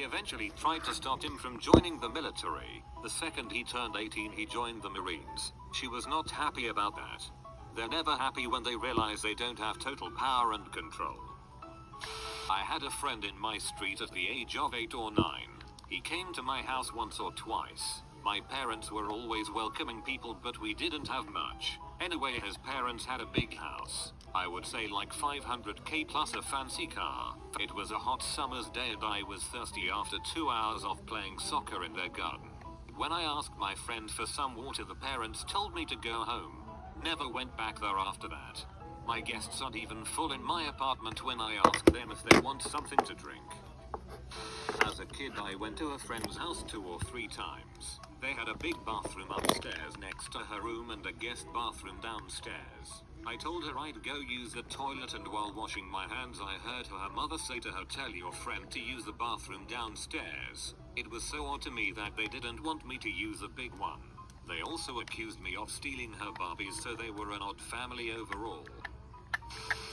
eventually tried to stop him from joining the military. The second he turned 18, he joined the Marines. She was not happy about that. They're never happy when they realize they don't have total power and control. I had a friend in my street at the age of 8 or 9. He came to my house once or twice. My parents were always welcoming people, but we didn't have much. Anyway, his parents had a big house. I would say like 500k plus a fancy car. It was a hot summer's day and I was thirsty after 2 hours of playing soccer in their garden. When I asked my friend for some water, the parents told me to go home. Never went back there after that. My guests aren't even full in my apartment when I ask them if they want something to drink. As a kid, I went to a friend's house 2 or 3 times. They had a big bathroom upstairs next to her room and a guest bathroom downstairs. I told her I'd go use the toilet, and while washing my hands I heard her mother say to her, "Tell your friend to use the bathroom downstairs." It was so odd to me that they didn't want me to use the big one. They also accused me of stealing her Barbies, so they were an odd family overall.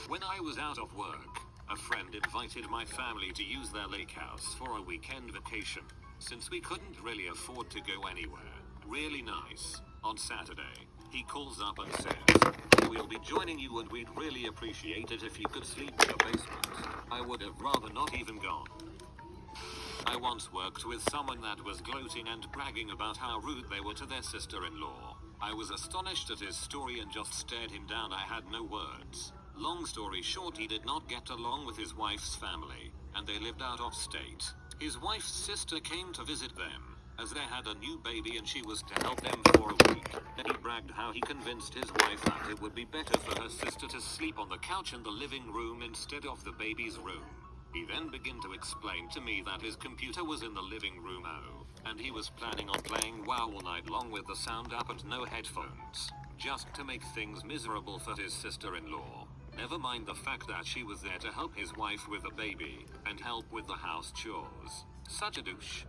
When I was out of work, a friend invited my family to use their lake house for a weekend vacation. Since we couldn't really afford to go anywhere really nice on Saturday, he calls up and says, "We'll be joining you and we'd really appreciate it if you could sleep in the basement." I would have rather not even gone. I once worked with someone that was gloating and bragging about how rude they were to their sister-in-law. I was astonished at his story and just stared him down. I had no words. Long story short, he did not get along with his wife's family, and they lived out of state. His wife's sister came to visit them, as they had a new baby and she was to help them for a week. Then he bragged how he convinced his wife that it would be better for her sister to sleep on the couch in the living room instead of the baby's room. He then began to explain to me that his computer was in the living room, and he was planning on playing WoW all night long with the sound up and no headphones, just to make things miserable for his sister-in-law. Never mind the fact that she was there to help his wife with the baby, and help with the house chores. Such a douche.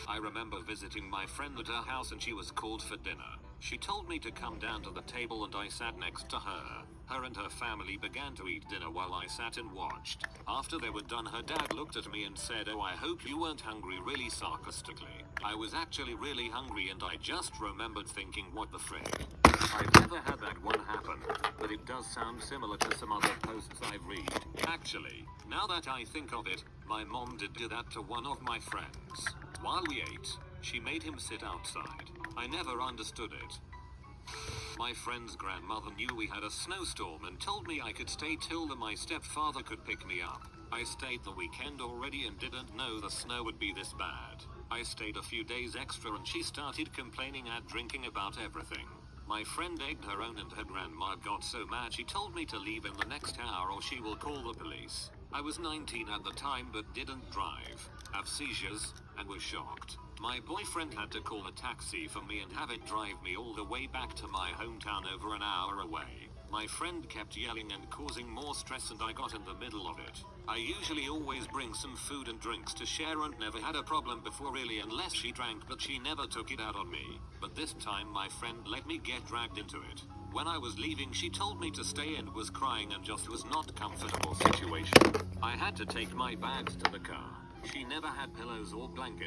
I remember visiting my friend at her house and she was called for dinner. She told me to come down to the table and I sat next to her. Her and her family began to eat dinner while I sat and watched. After they were done, her dad looked at me and said, "Oh, I hope you weren't hungry," really sarcastically. I was actually really hungry and I just remembered thinking, what the frick? I've never had that one happen, but it does sound similar to some other posts I've read. Actually, now that I think of it, my mom did do that to one of my friends. While we ate, she made him sit outside. I never understood it. My friend's grandmother knew we had a snowstorm and told me I could stay till my stepfather could pick me up. I stayed the weekend already and didn't know the snow would be this bad. I stayed a few days extra and she started complaining and drinking about everything. My friend egged her on and her grandma got so mad she told me to leave in the next hour or she will call the police. I was 19 at the time but didn't drive, have seizures, and was shocked. My boyfriend had to call a taxi for me and have it drive me all the way back to my hometown over an hour away. My friend kept yelling and causing more stress and I got in the middle of it. I usually always bring some food and drinks to share and never had a problem before really, unless she drank, but she never took it out on me. But this time my friend let me get dragged into it. When I was leaving she told me to stay and was crying and just was not comfortable situation. I had to take my bags to the car. She never had pillows or blankets.